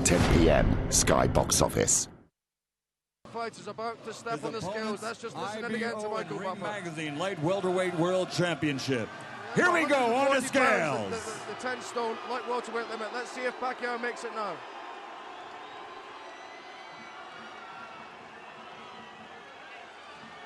10 p.m. Sky Box Office. Fight is about to step on the scales. Let's just listen in again to Michael Ring Buffer. Magazine Light Welterweight World Championship. Here we go on the scales. The 10-stone light welterweight limit. Let's see if Pacquiao makes it now.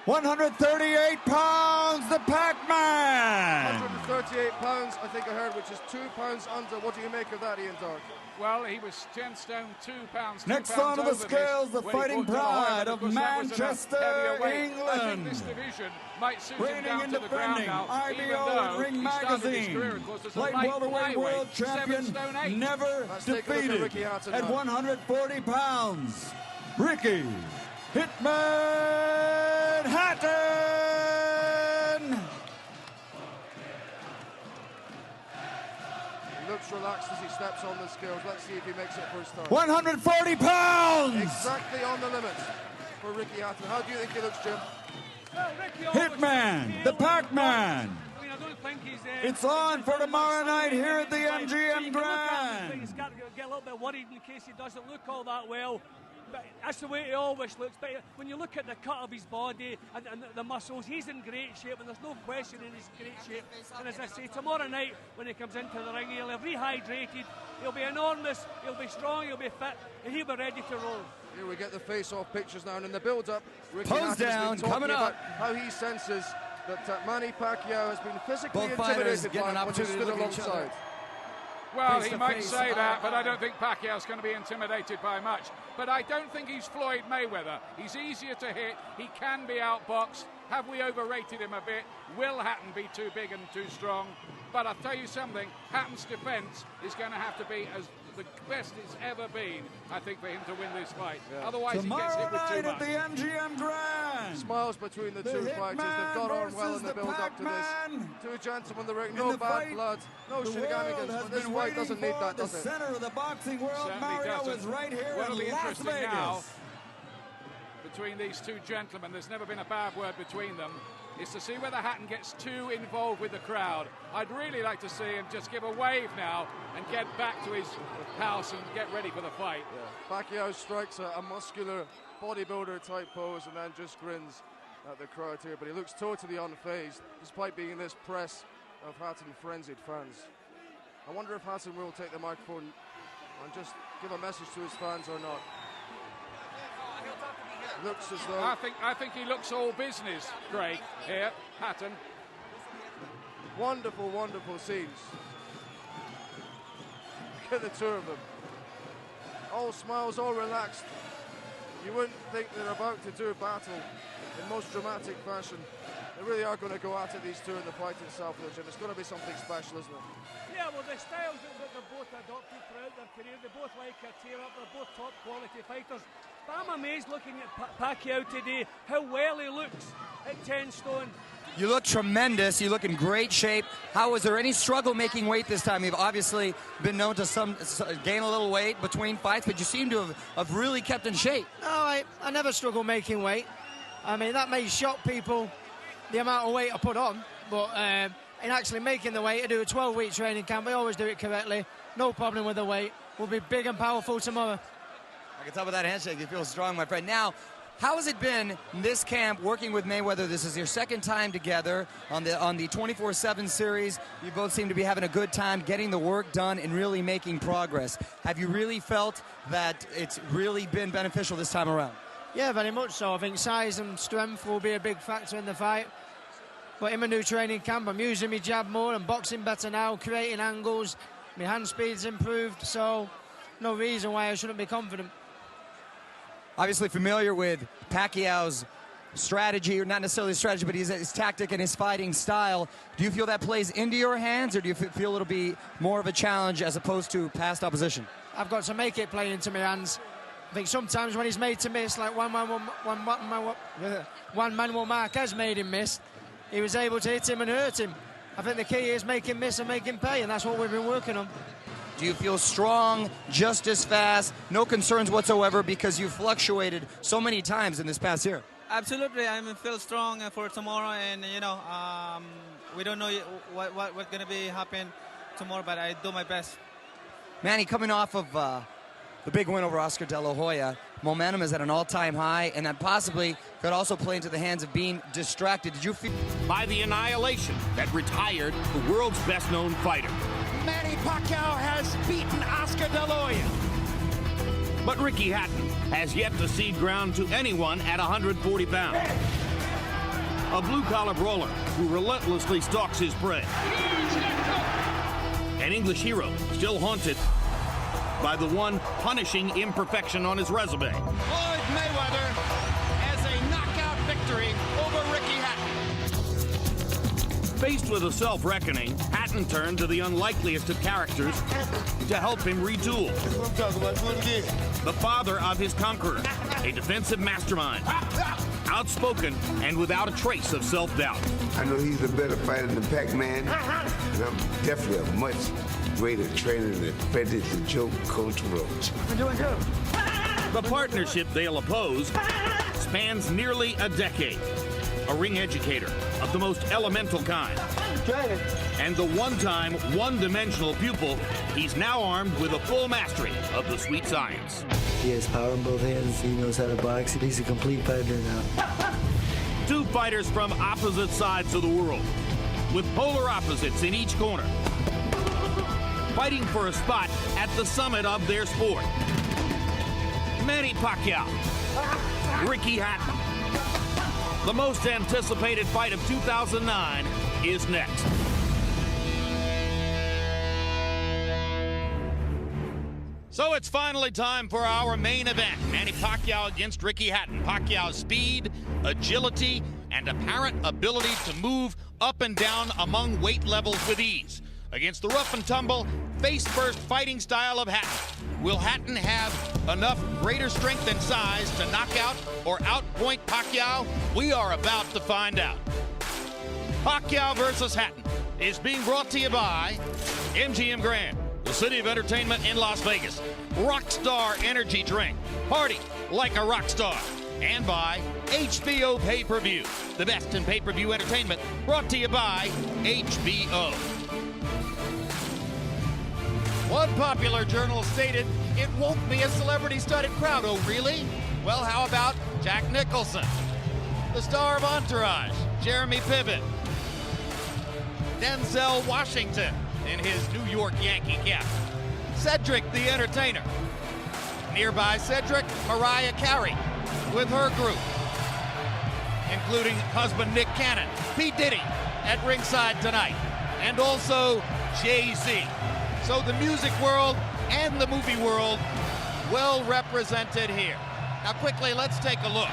138 pounds, the Pac-Man. 138 pounds, I think I heard, which is 2 pounds under. What do you make of that, Ian Dark? Well, he was 10 stone, 2 pounds. Next on the scales, the fighting pride of Manchester, England. I think this division might suit him Reigning down and to the ground defending now, IBO Ring Magazine, light welterweight world champion, never defeated at 140 pounds. Ricky Hitman Hatton. He looks relaxed as he steps on the scales. Let's see if he makes it for his start. 140 pounds. Exactly on the limit for Ricky Hatton. How do you think he looks, Jim? Hitman, the Pac-Man. It's on for tomorrow night here at the MGM Grand. He's got to get a little bit worried in case he doesn't look all that well. But that's the way he always looks. But when you look at the cut of his body and the muscles, he's in great shape, and there's no question in his great shape. And as I say, tomorrow night when he comes into the ring, he'll have rehydrated, he'll be enormous, he'll be strong, he'll be fit, and he'll be ready to roll. Here we get the face-off pictures now, and in the build-up, Ricky Pose Hatton down, has been coming talking up. about how he senses that Manny Pacquiao has been physically Both fighters intimidated getting by an him when he opportunity stood to look at each other. alongside. Well, he might say that, but I don't think Pacquiao's going to be intimidated by much. But I don't think he's Floyd Mayweather. He's easier to hit. He can be outboxed. Have we overrated him a bit? Will Hatton be too big and too strong? But I'll tell you something, Hatton's defense is going to have to be as the best it's ever been, I think, for him to win this fight. Yeah. Otherwise, he gets hit with too much. At the MGM Grand. Smiles between the two fighters. They've got on well in the build-up to this. Two gentlemen in the ring, no bad blood, no shenanigans. But this fight doesn't need that, does it? The center of the boxing world, Mario, is right here in Las Vegas. Now, between these two gentlemen, there's never been a bad word between them, is to see whether Hatton gets too involved with the crowd. I'd really like to see him just give a wave now and get back to his house and get ready for the fight. Yeah. Pacquiao strikes a muscular bodybuilder type pose and then just grins at the crowd here, but he looks totally unfazed despite being in this press of Hatton frenzied fans. I wonder if Hatton will take the microphone and just give a message to his fans or not. Looks as though I think he looks all business, Craig, here, Hatton. Wonderful, wonderful scenes. Look at the two of them. All smiles, all relaxed. You wouldn't think they're about to do a battle in most dramatic fashion. They really are going to go at it, these two, in the fight itself, Jim. It's going to be something special, isn't it? Yeah, well, the styles that they've both adopted throughout their career, they both like a tear-up, they're both top-quality fighters. But I'm amazed looking at Pacquiao today, how well he looks at 10 stone. You look tremendous. You look in great shape. How was there any struggle making weight this time? You've obviously been known to gain a little weight between fights, but you seem to have really kept in shape. No, I never struggle making weight. I mean, that may shock people, the amount of weight I put on, but in actually making the weight, I do a 12-week training camp. I always do it correctly. No problem with the weight. We'll be big and powerful tomorrow. I can tell by that handshake you feel strong, my friend. Now, how has it been in this camp working with Mayweather? This is your second time together on the 24/7 series. You both seem to be having a good time getting the work done and really making progress. Have you really felt that it's really been beneficial this time around? Yeah, very much so. I think size and strength will be a big factor in the fight. But in my new training camp, I'm using my jab more and boxing better now, creating angles. My hand speed's improved, so no reason why I shouldn't be confident. Obviously familiar with Pacquiao's strategy, or not necessarily strategy, but his tactic and his fighting style. Do you feel that plays into your hands, or do you feel it'll be more of a challenge as opposed to past opposition? I've got to make it play into my hands. I think sometimes when he's made to miss, like one man will Marquez made him miss, he was able to hit him and hurt him. I think the key is make him miss and make him pay, and that's what we've been working on. Do you feel strong, just as fast, no concerns whatsoever, because you fluctuated so many times in this past year? Absolutely, I feel strong for tomorrow, and we don't know what's going to be happen tomorrow, but I do my best. Manny, coming off of the big win over Oscar De La Hoya. Momentum is at an all-time high, and that possibly could also play into the hands of being distracted. Did you feel... By the annihilation that retired the world's best-known fighter. Manny Pacquiao has beaten Oscar De La Hoya. But Ricky Hatton has yet to cede ground to anyone at 140 pounds. A blue-collar brawler who relentlessly stalks his prey. An English hero still haunted by the one punishing imperfection on his resume. Floyd Mayweather has a knockout victory over Ricky Hatton. Faced with a self-reckoning, Hatton turned to the unlikeliest of characters to help him retool. The father of his conqueror, a defensive mastermind, outspoken and without a trace of self-doubt. I know he's a better fighter than Pac-Man, and I'm definitely a much greater trainer than Frederick the Joke Coach Roach. We're doing good. The partnership they'll oppose spans nearly a decade. A ring educator of the most elemental kind. And the one-time, one-dimensional pupil, he's now armed with a full mastery of the sweet science. He has power in both hands. He knows how to box. He's a complete fighter now. Two fighters from opposite sides of the world, with polar opposites in each corner, fighting for a spot at the summit of their sport. Manny Pacquiao, Ricky Hatton. The most anticipated fight of 2009 is next. So it's finally time for our main event. Manny Pacquiao against Ricky Hatton. Pacquiao's speed, agility, and apparent ability to move up and down among weight levels with ease. Against the rough and tumble, face-first fighting style of Hatton. Will Hatton have enough greater strength and size to knock out or outpoint Pacquiao? We are about to find out. Pacquiao versus Hatton is being brought to you by MGM Grand, the city of entertainment in Las Vegas. Rockstar Energy Drink. Party like a rock star. And by HBO Pay-Per-View, the best in pay-per-view entertainment, brought to you by HBO. One popular journal stated, it won't be a celebrity-studded crowd. Oh, really? Well, how about Jack Nicholson, the star of Entourage, Jeremy Piven, Denzel Washington in his New York Yankee cap, Cedric the Entertainer. Nearby Cedric, Mariah Carey with her group, including husband Nick Cannon, P. Diddy at ringside tonight, and also Jay-Z. So the music world and the movie world well represented here. Now quickly, let's take a look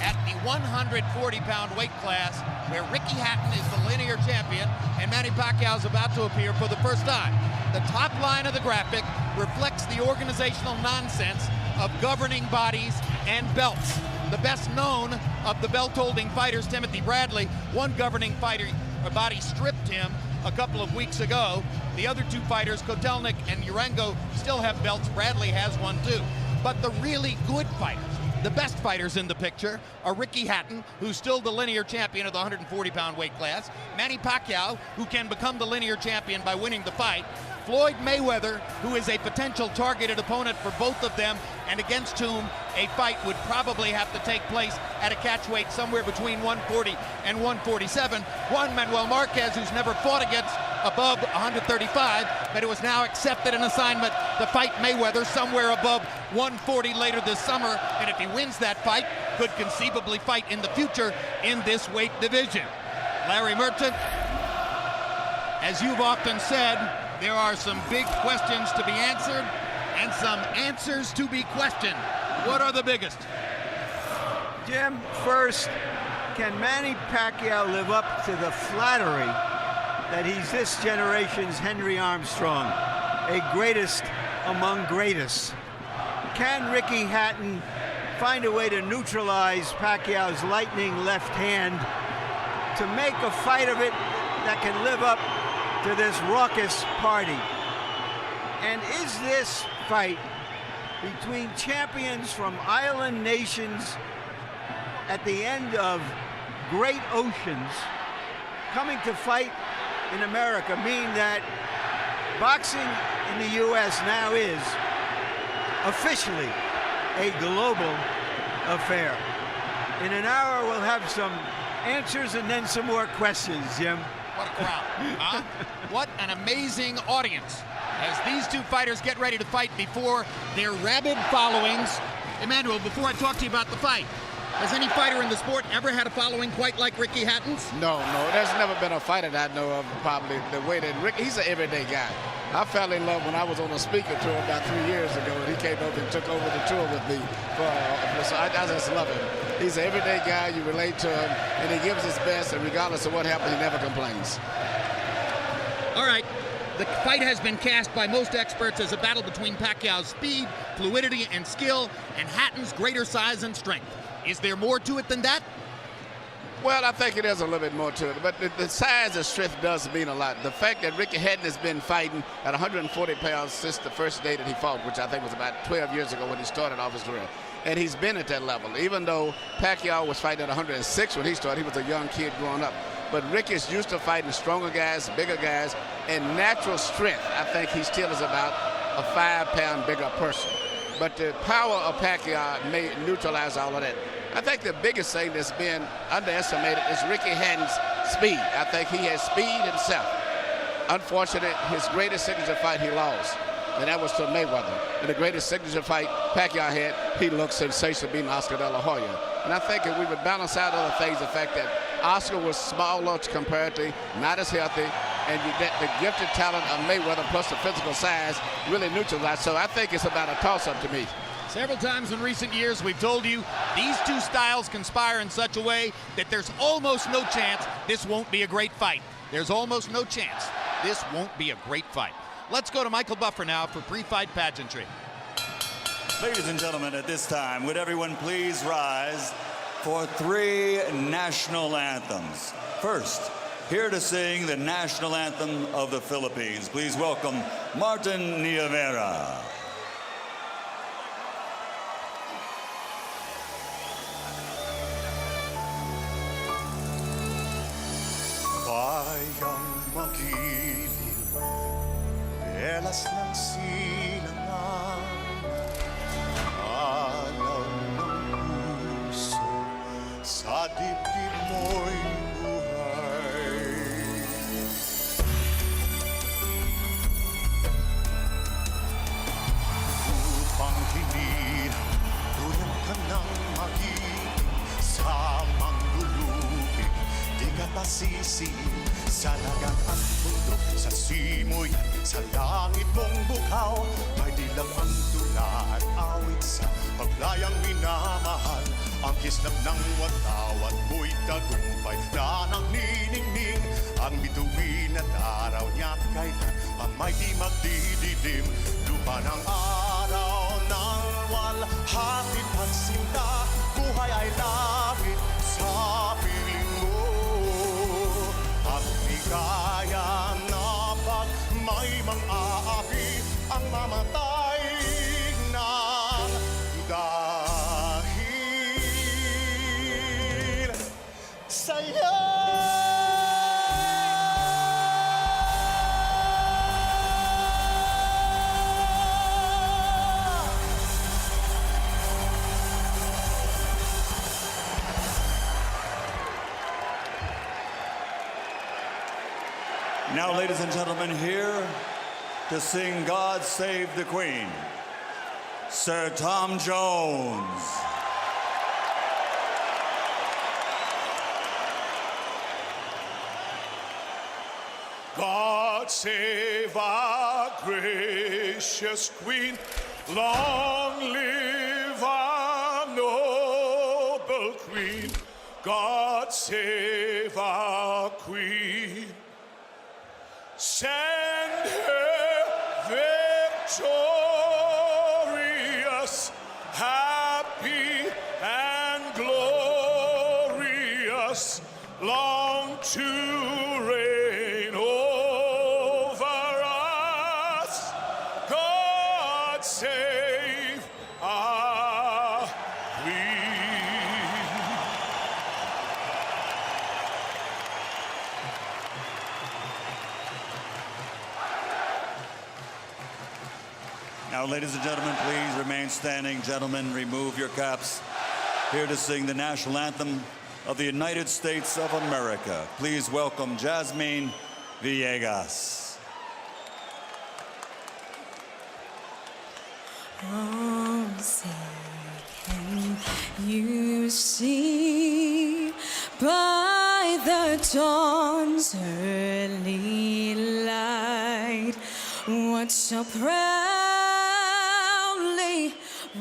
at the 140-pound weight class where Ricky Hatton is the linear champion and Manny Pacquiao is about to appear for the first time. The top line of the graphic reflects the organizational nonsense of governing bodies and belts. The best known of the belt-holding fighters, Timothy Bradley, one governing body stripped him a couple of weeks ago. The other two fighters, Kotelnik and Urengo, still have belts. Bradley has one too. But the really good fighters, the best fighters in the picture, are Ricky Hatton, who's still the linear champion of the 140-pound weight class, Manny Pacquiao, who can become the linear champion by winning the fight, Floyd Mayweather, who is a potential targeted opponent for both of them, and against whom a fight would probably have to take place at a catch weight somewhere between 140 and 147. Juan Manuel Marquez, who's never fought against above 135, but it was now accepted an assignment to fight Mayweather somewhere above 140 later this summer, and if he wins that fight, could conceivably fight in the future in this weight division. Larry Merchant, as you've often said, there are some big questions to be answered and some answers to be questioned. What are the biggest? Jim, first, can Manny Pacquiao live up to the flattery that he's this generation's Henry Armstrong, a greatest among greatest? Can Ricky Hatton find a way to neutralize Pacquiao's lightning left hand to make a fight of it that can live up to this raucous party? And is this fight between champions from island nations at the end of great oceans coming to fight in America mean that boxing in the U.S. now is officially a global affair. In an hour, we'll have some answers and then some more questions, Jim. What a crowd, huh? What an amazing audience as these two fighters get ready to fight before their rabid followings. Emmanuel, before I talk to you about the fight, has any fighter in the sport ever had a following quite like Ricky Hatton's? No, there's never been a fighter that I know of probably the way that Ricky, he's an everyday guy. I fell in love when I was on a speaker tour about 3 years ago, and he came over and took over the tour with me. So I just love him. He's an everyday guy, you relate to him, and he gives his best, and regardless of what happens, he never complains. All right. The fight has been cast by most experts as a battle between Pacquiao's speed, fluidity, and skill, and Hatton's greater size and strength. Is there more to it than that? Well, I think it is a little bit more to it, but the size and strength does mean a lot. The fact that Ricky Hatton has been fighting at 140 pounds since the first day that he fought, which I think was about 12 years ago when he started off his career, and he's been at that level. Even though Pacquiao was fighting at 106 when he started, he was a young kid growing up. But Ricky's used to fighting stronger guys, bigger guys, and natural strength. I think he still is about a 5-pound bigger person. But the power of Pacquiao may neutralize all of that. I think the biggest thing that's been underestimated is Ricky Hatton's speed. I think he has speed himself. Unfortunately, his greatest signature fight he lost, and that was to Mayweather. And the greatest signature fight Pacquiao had, he looked sensational beating Oscar De La Hoya. And I think if we would balance out other things, the fact that Oscar was smaller comparatively, not as healthy, and the gifted talent of Mayweather plus the physical size really neutralized. So I think it's about a toss-up to me. Several times in recent years, we've told you these two styles conspire in such a way that there's almost no chance this won't be a great fight. There's almost no chance this won't be a great fight. Let's go to Michael Buffer now for pre-fight pageantry. Ladies and gentlemen, at this time, would everyone please rise for 3 national anthems. First, here to sing the national anthem of the Philippines, please welcome Martin Nievera. Bayang magiliw, belas ng silangan, alaw ng puso, sa dibdib mo'y buhay. Upang hinirang, tulong ka ng magiging sa manglulupig, di ka tasisi sa lagat at bundok, sa simoy, sa langit mong bukhaw, may dilag ang tula at awit sa paglayang minamahal. Ang kislap ng watawat mo'y tagumpay na nagniningning, ang bituin at araw niya kailan ang may di magdidilim. Lupa ng araw ng walhatid at sinta, buhay ay langit sa piling mo. At di kaya na pag may mang-aapi ang mamatay ng dahil sa'yo. Now, ladies and gentlemen, here to sing God Save the Queen, Sir Tom Jones. God save our gracious Queen, long live our noble Queen. God save our Queen, send her victorious, happy and glorious, long to reign over us. God save our Queen. Now, ladies and gentlemen, please remain standing. Gentlemen, remove your caps. Here to sing the national anthem of the United States of America. Please welcome Jasmine Villegas. Oh, say, can you see by the dawn's early light what so proudly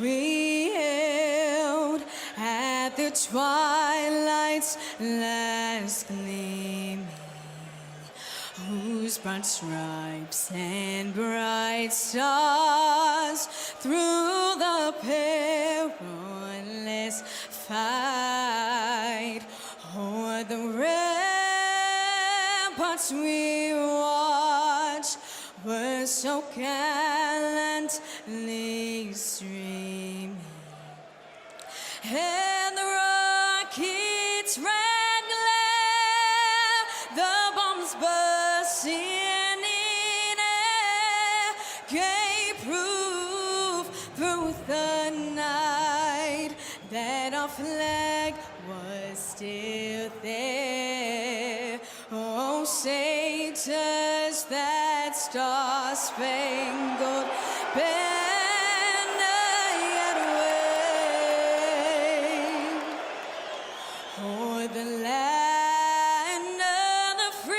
we hailed at the twilight's last gleaming, whose broad stripes and bright stars through the perilous fight o'er the ramparts we watched were so gallantly streaming, and the rockets' red glare, the bombs bursting in air, gave proof through the night that our flag was still there. Oh, say does that star-spangled banner yet wave o'er the land of the free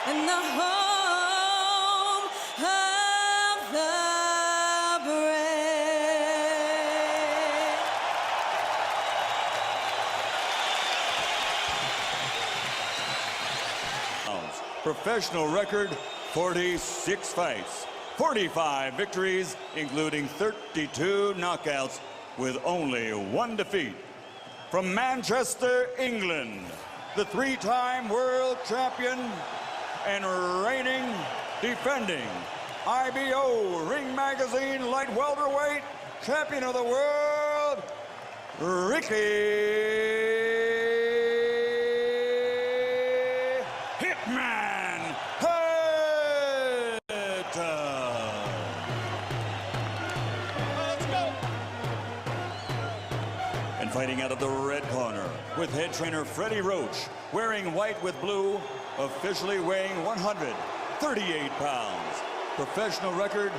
and the home of the Professional record, 46 fights, 45 victories, including 32 knockouts, with only one defeat. From Manchester, England, the three-time world champion and reigning, defending IBO Ring Magazine light welterweight champion of the world, Ricky fighting out of the red corner with head trainer Freddie Roach, wearing white with blue, officially weighing 138 pounds. Professional record,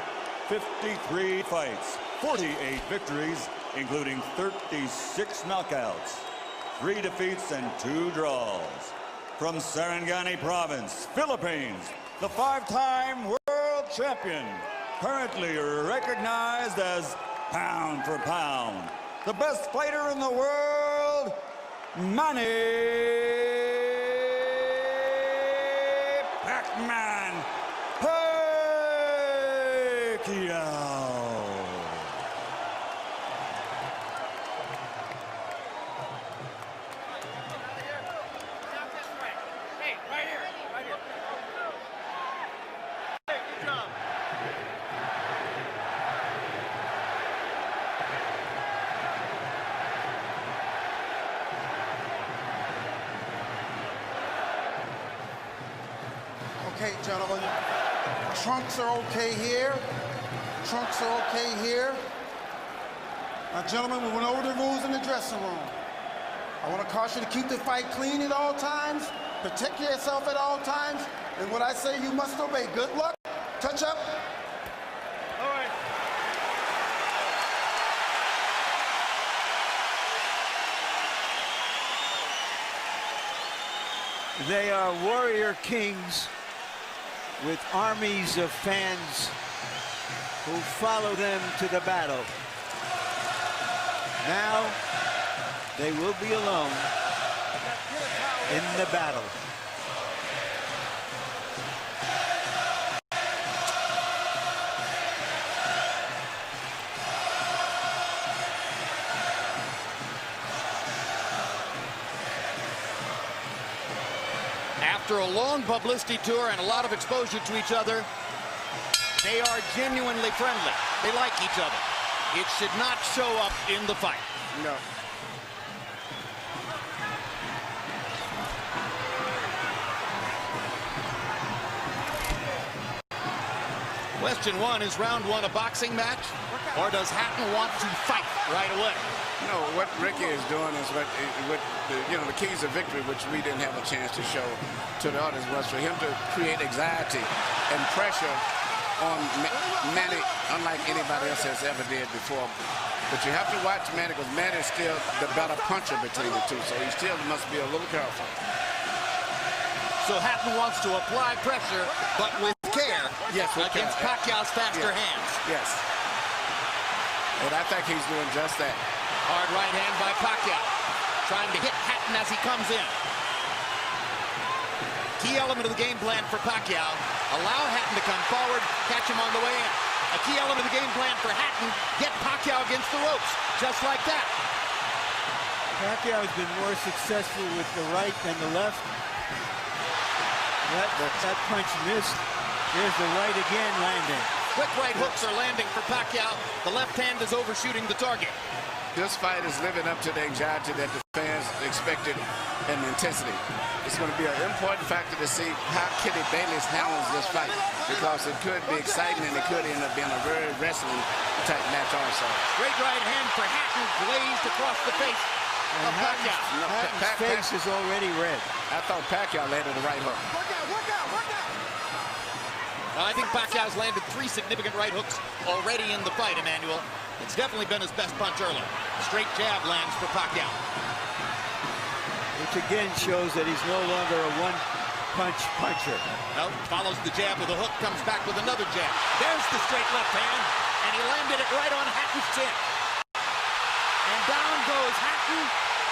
53 fights, 48 victories, including 36 knockouts, 3 defeats and 2 draws. From Sarangani Province, Philippines, the 5-time world champion, currently recognized as pound for pound the best fighter in the world, Manny Pac-Man Pacquiao. Okay, gentlemen, trunks are okay here. Trunks are okay here. Now, gentlemen, we went over the rules in the dressing room. I want to caution you to keep the fight clean at all times, protect yourself at all times, and what I say you must obey. Good luck. Touch up. All right. They are warrior kings with armies of fans who follow them to the battle. Now they will be alone in the battle. After a long publicity tour and a lot of exposure to each other, they are genuinely friendly. They like each other. It should not show up in the fight. No. Question one, is round one a boxing match, or does Hatton want to fight right away? No, what Ricky is doing is what the keys of victory, which we didn't have a chance to show to the audience, was for him to create anxiety and pressure on Manny, unlike anybody else has ever did before. But you have to watch Manny, because Manny is still the better puncher between the two, so he still must be a little careful. So Hatton wants to apply pressure, but with care, yes, against Pacquiao's faster yes. hands. Yes. And I think he's doing just that. Hard right hand by Pacquiao, trying to hit Hatton as he comes in. Key element of the game plan for Pacquiao, allow Hatton to come forward, catch him on the way in. A key element of the game plan for Hatton, get Pacquiao against the ropes, just like that. Pacquiao has been more successful with the right than the left. That punch missed. There's the right again landing. Quick right hooks are landing for Pacquiao. The left hand is overshooting the target. This fight is living up to the anxiety that the fans expected and the intensity. It's going to be an important factor to see how Kitty Bailey handles this fight, because it could be exciting and it could end up being a very wrestling type match also. Great right hand for Hatton, glazed across the face of Pacquiao. Hatton's face is already red. I thought Pacquiao landed the right hook. I think Pacquiao's landed 3 significant right hooks already in the fight, Emmanuel. It's definitely been his best punch early. Straight jab lands for Pacquiao. Which again shows that he's no longer a one-punch puncher. No, follows the jab with a hook, comes back with another jab. There's the straight left hand, and he landed it right on Hatton's chin. And down goes Hatton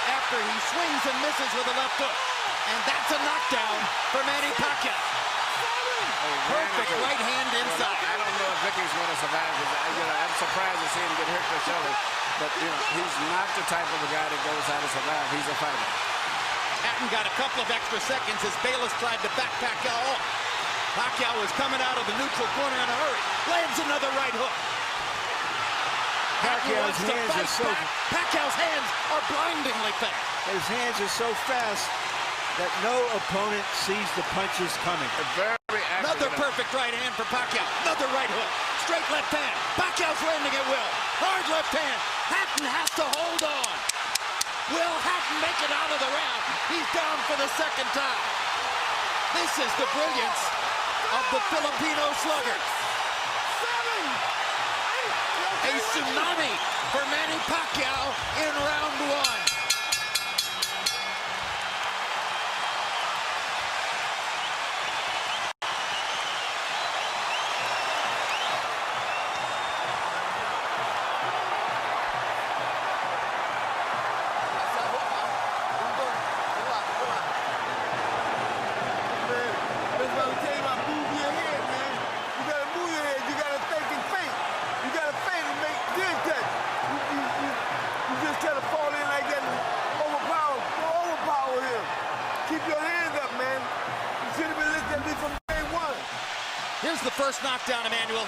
after he swings and misses with a left hook. And that's a knockdown for Manny Pacquiao. Perfect right hand inside. I don't know if Ricky's going to survive. I'm surprised to see him get hurt for shoulder. But, he's not the type of a guy that goes out to survive. He's a fighter. Hatton got a couple of extra seconds as Bayless tried to back Pacquiao off. Pacquiao was coming out of the neutral corner in a hurry. Lands another right hook. Pacquiao's hands are so... Pacquiao's hands are blindingly fast. His hands are so fast that no opponent sees the punches coming. Another perfect right hand for Pacquiao. Another right hook. Straight left hand. Pacquiao's landing at will. Hard left hand. Hatton has to hold on. Will Hatton make it out of the round? He's down for the second time. This is the brilliance of the Filipino slugger. A tsunami for Manny Pacquiao in round one. Here's the first knockdown, Emmanuel.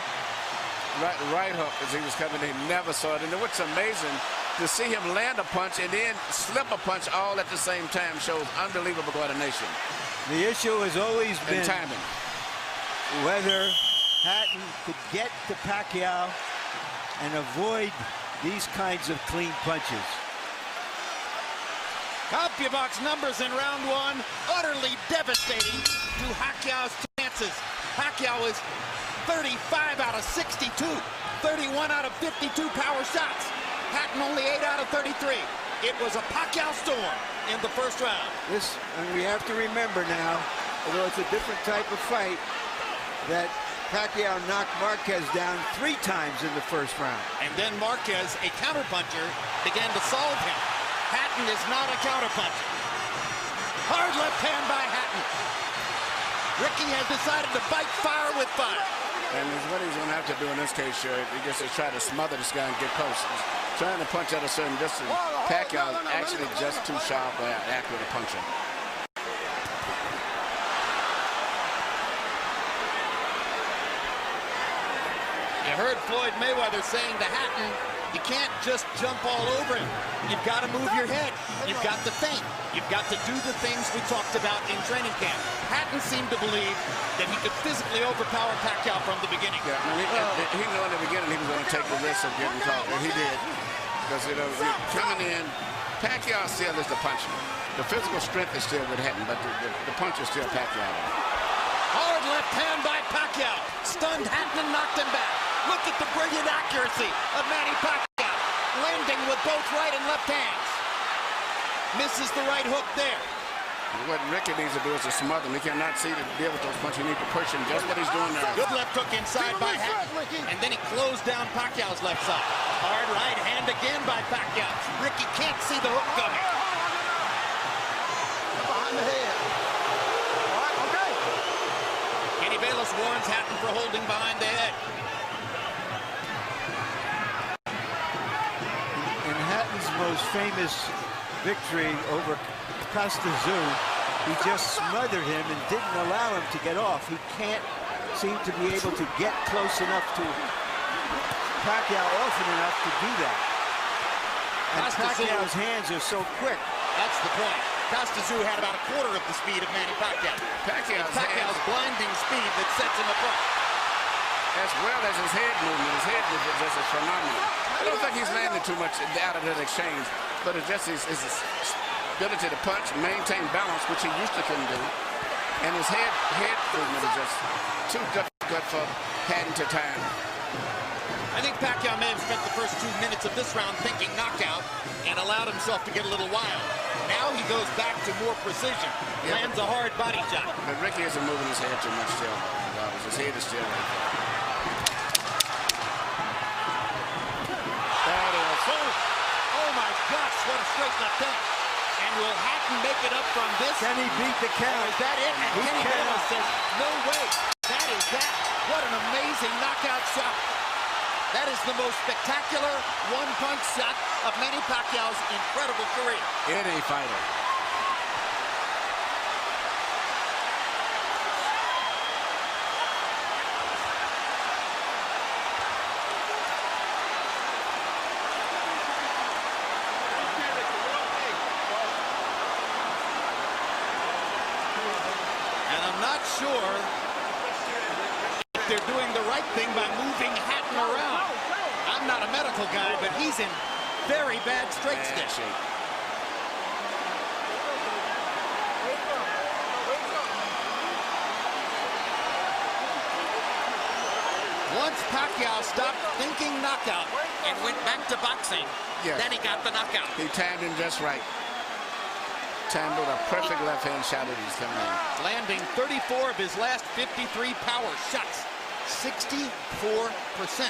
Right hook as he was coming in, never saw it. And what's amazing, to see him land a punch and then slip a punch all at the same time shows unbelievable coordination. The issue has always been timing. Whether Hatton could get to Pacquiao and avoid these kinds of clean punches. CompuBox numbers in round one, utterly devastating to Pacquiao's chances. Pacquiao is 35 out of 62, 31 out of 52 power shots. Hatton only 8 out of 33. It was a Pacquiao storm in the first round. And we have to remember now, although it's a different type of fight, that Pacquiao knocked Marquez down 3 times in the first round. And then Marquez, a counterpuncher, began to solve him. Hatton is not a counterpuncher. Hard left hand by Hatton. Ricky has decided to fight fire with fire. And what he's going to have to do in this case, sure, he just to try to smother this guy and get close. He's trying to punch at a certain distance. Pacquiao is actually just too sharp or accurate a puncher. You heard Floyd Mayweather saying to Hatton, You can't just jump all over him. You've got to move your head. You've got to feint. You've got to do the things we talked about in training camp. Hatton seemed to believe that he could physically overpower Pacquiao from the beginning. Yeah, he knew in the beginning he was going to take the risk of getting caught, and he did. Because, you know, coming in, Pacquiao still is the puncher. The physical strength is still with Hatton, but the punch is still Pacquiao. Hard left hand by Pacquiao. Stunned Hatton and knocked him back. Look at the brilliant accuracy of Manny Pacquiao. Landing with both right and left hands. Misses the right hook there. What Ricky needs to do is to smother him. He cannot see to deal with those punches. He needs to push him. Just what he's doing now. Good left hook inside by Hatton. And then he closed down Pacquiao's left side. Hard right hand again by Pacquiao. Ricky can't see the hook coming. Behind the head. All right, okay. Kenny Bayless warns Hatton for holding behind the head. In Hatton's most famous victory over Costa-Zoo, he just smothered him and didn't allow him to get off. He can't seem to be able to get close enough to Pacquiao often enough to do that. And Pacquiao's hands are so quick. That's the point. Costa-Zoo had about a quarter of the speed of Manny Pacquiao. Pacquiao's blinding speed that sets him apart. As well as his head movement. His head movement just is phenomenal. I don't think he's landed too much out of that exchange, but it's just his ability to punch, maintain balance, which he used to couldn't do. And his head movement is just too difficult for Hatton to time. I think Pacquiao may have spent the first 2 minutes of this round thinking knockout and allowed himself to get a little wild. Now he goes back to more precision. Yeah, lands a hard body shot. But Ricky isn't moving his head too much still. His head is still right there. That is, oh my gosh, what a straight left hand. And will Hatton make it up from this? Can he beat the count? Is that it? And Kenny Bayless says, no way. That is that. What an amazing knockout shot. That is the most spectacular one-punch shot of Manny Pacquiao's incredible career. Any fighter. And I'm not sure if they're doing the right thing by moving Hatton around. I'm not a medical guy, but he's in very bad straight stitch. Once Pacquiao stopped thinking knockout and went back to boxing, then he got the knockout. He timed him just right. Timed with a perfect left-hand shot as he's coming in. Landing 34 of his last 53 power shots. 64%.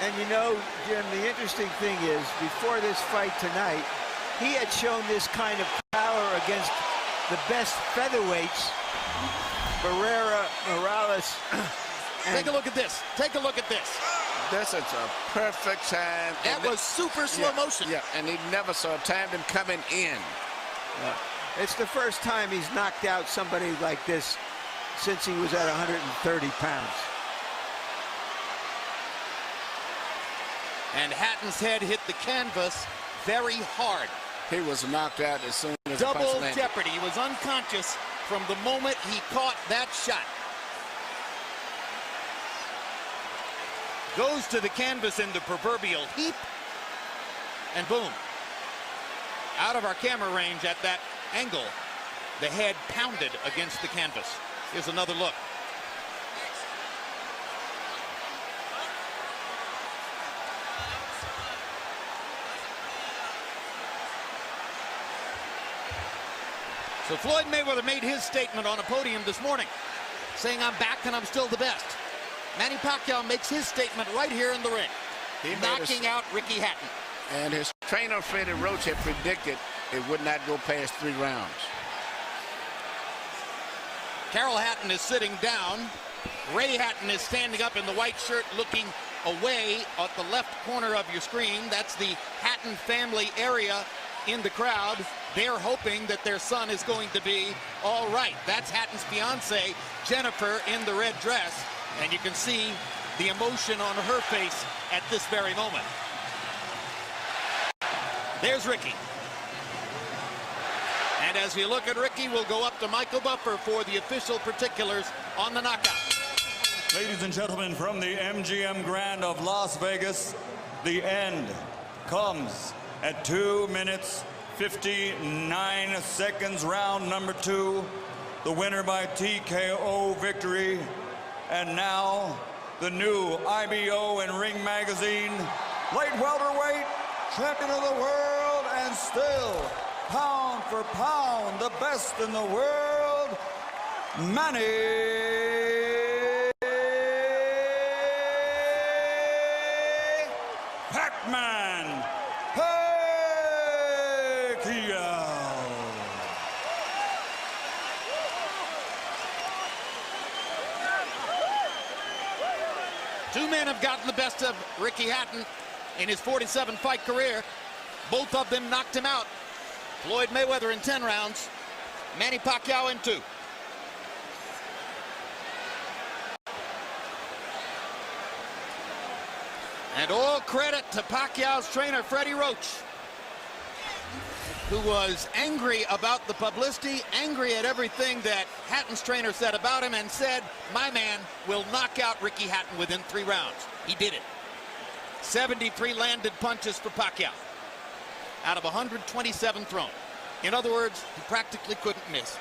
And you know, Jim, the interesting thing is, before this fight tonight, he had shown this kind of power against the best featherweights, Barrera, Morales. Take a look at this. Take a look at this. This is a perfect time. That was super slow motion. Yeah, and he never saw timed him coming in. It's the first time he's knocked out somebody like this since he was at 130 pounds. And Hatton's head hit the canvas very hard. He was knocked out as soon as double the punch landed. jeopardy. He was unconscious from the moment he caught that shot. Goes to the canvas in the proverbial heap, and boom. Out of our camera range at that angle, the head pounded against the canvas. Here's another look. So Floyd Mayweather made his statement on a podium this morning, saying, I'm back and I'm still the best. Manny Pacquiao makes his statement right here in the ring, knocking out Ricky Hatton. And his trainer, Freddie Roach, had predicted it would not go past 3 rounds. Carol Hatton is sitting down. Ray Hatton is standing up in the white shirt looking away at the left corner of your screen. That's the Hatton family area in the crowd. They're hoping that their son is going to be all right. That's Hatton's fiance, Jennifer, in the red dress. And you can see the emotion on her face at this very moment. There's Ricky. And as you look at Ricky, we'll go up to Michael Buffer for the official particulars on the knockout. Ladies and gentlemen, from the MGM Grand of Las Vegas, the end comes at 2 minutes, 59 seconds, round number 2. The winner by TKO victory. And now, the new IBO and Ring Magazine light welterweight champion of the world, and still, pound for pound, the best in the world, Manny Pac-Man Pacquiao. Two men have gotten the best of Ricky Hatton in his 47-fight career. Both of them knocked him out. Floyd Mayweather in 10 rounds, Manny Pacquiao in 2. And all credit to Pacquiao's trainer, Freddie Roach, who was angry about the publicity, angry at everything that Hatton's trainer said about him, and said, my man will knock out Ricky Hatton within 3 rounds. He did it. 73 landed punches for Pacquiao out of 127 thrown. In other words, he practically couldn't miss.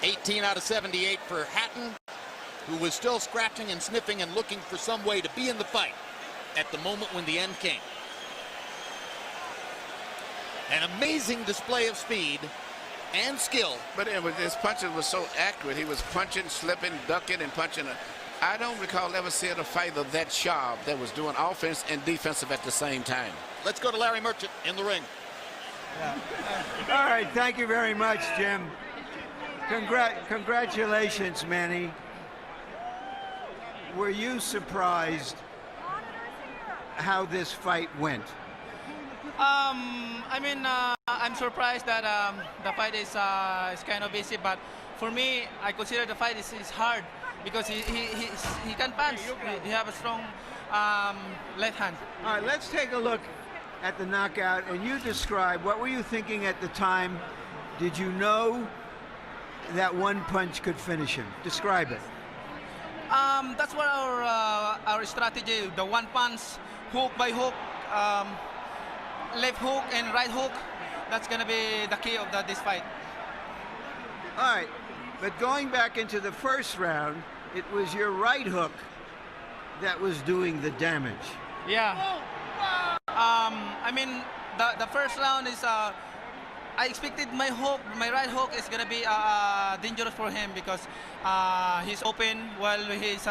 18 out of 78 for Hatton, who was still scratching and sniffing and looking for some way to be in the fight at the moment when the end came. An amazing display of speed and skill. But his punches were so accurate. He was punching, slipping, ducking, and punching. I don't recall ever seeing a fighter that sharp that was doing offense and defensive at the same time. Let's go to Larry Merchant in the ring. Yeah. All right, thank you very much, Jim. Congratulations, Manny. Were you surprised how this fight went? I mean, I'm surprised that the fight is kind of easy, but for me, I consider the fight is hard because he can punch. He have a strong left hand. All right, let's take a look at the knockout, and you describe, what were you thinking at the time? Did you know that one punch could finish him? Describe it. That's what our strategy, the one punch, hook by hook, left hook and right hook. That's going to be the key of this fight. All right, but going back into the first round, it was your right hook that was doing the damage. Yeah. I mean, the first round is, I expected my right hook is going to be dangerous for him because he's open while he's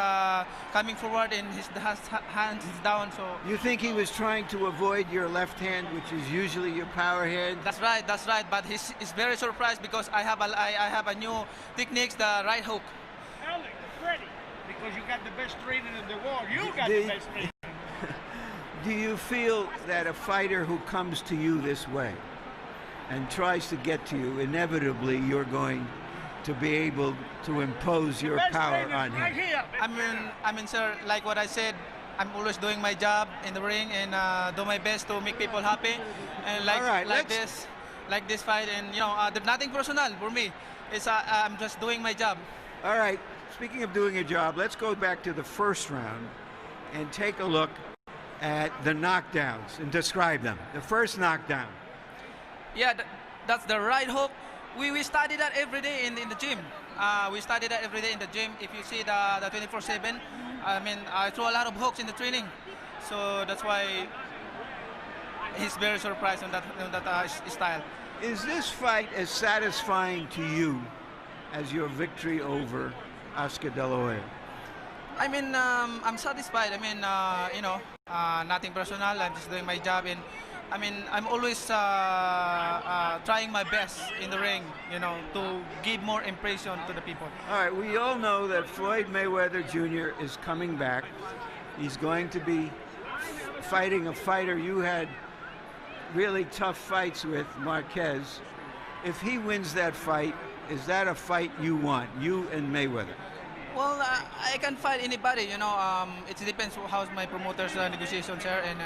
coming forward and his hands is down. So you think he was trying to avoid your left hand, which is usually your power hand? That's right. But he's very surprised because I have a new techniques, the right hook. Alex, Freddie, because you got the best training in the world. You got the best training. Do you feel that a fighter who comes to you this way and tries to get to you, inevitably you're going to be able to impose your power on him? I mean, sir, like what I said, I'm always doing my job in the ring and do my best to make people happy. And like this fight, and you know, there's nothing personal for me. It's I'm just doing my job. All right. Speaking of doing a job, let's go back to the first round and take a look at the knockdowns and describe them. The first knockdown. Yeah, that's the right hook. We study that every day in the gym. We study that every day in the gym. If you see the 24/7, I mean, I throw a lot of hooks in the training, so that's why he's very surprised on that style. Is this fight as satisfying to you as your victory over Oscar De La Hoya? I mean, I'm satisfied. I mean, you know, nothing personal. I'm just doing my job, and I mean, I'm always trying my best in the ring, you know, to give more impression to the people. All right, we all know that Floyd Mayweather Jr. is coming back. He's going to be fighting a fighter you had really tough fights with, Marquez. If he wins that fight, is that a fight you want, you and Mayweather? Well, I can fight anybody, you know. It depends how my promoters' negotiations are, and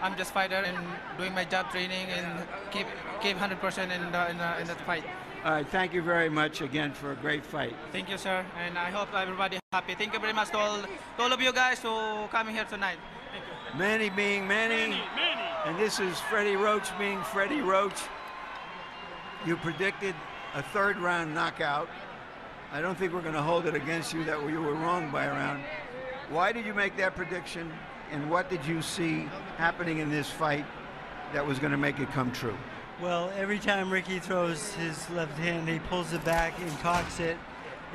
I'm just fighter and doing my job training and keep 100% in the fight. All right, thank you very much again for a great fight. Thank you, sir, and I hope everybody happy. Thank you very much to all of you guys who coming here tonight. Thank you. Manny being Manny, and this is Freddie Roach being Freddie Roach. You predicted a third-round knockout. I don't think we're going to hold it against you that you were wrong by a round. Why did you make that prediction, and what did you see happening in this fight that was going to make it come true? Well, every time Ricky throws his left hand, he pulls it back and cocks it,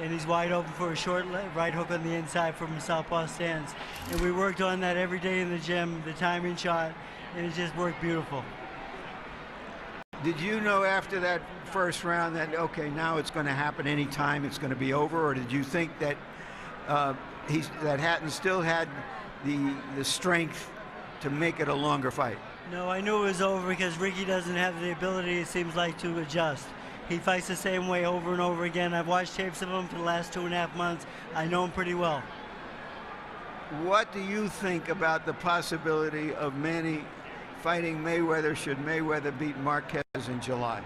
and he's wide open for a short right hook on the inside from southpaw stance. And we worked on that every day in the gym, the timing shot, and it just worked beautiful. Did you know after that first round that, okay, now it's going to happen anytime, it's going to be over, or did you think that that Hatton still had the strength to make it a longer fight? No, I knew it was over because Ricky doesn't have the ability, it seems like, to adjust. He fights the same way over and over again. I've watched tapes of him for the last 2.5 months. I know him pretty well. What do you think about the possibility of Manny fighting Mayweather should Mayweather beat Marquez in July?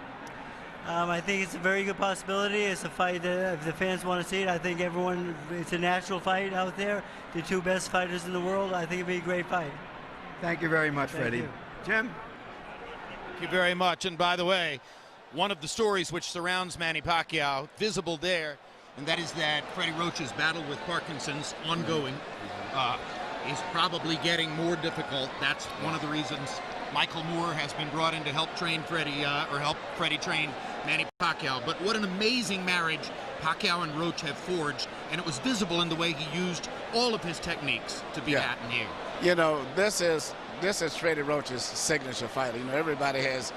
I think it's a very good possibility. It's a fight that if the fans want to see it, I think it's a natural fight out there. The two best fighters in the world. I think it'd be a great fight. Thank you very much, Freddie. You. Jim? Thank you very much. And by the way, one of the stories which surrounds Manny Pacquiao, visible there, and that is that Freddie Roach's battle with Parkinson's ongoing is probably getting more difficult. That's one of the reasons Michael Moore has been brought in to help train Freddie, or help Freddie train Manny Pacquiao. But what an amazing marriage Pacquiao and Roach have forged, and it was visible in the way he used all of his techniques to beat Hatton here. You know, this is Freddie Roach's signature fight. You know, everybody has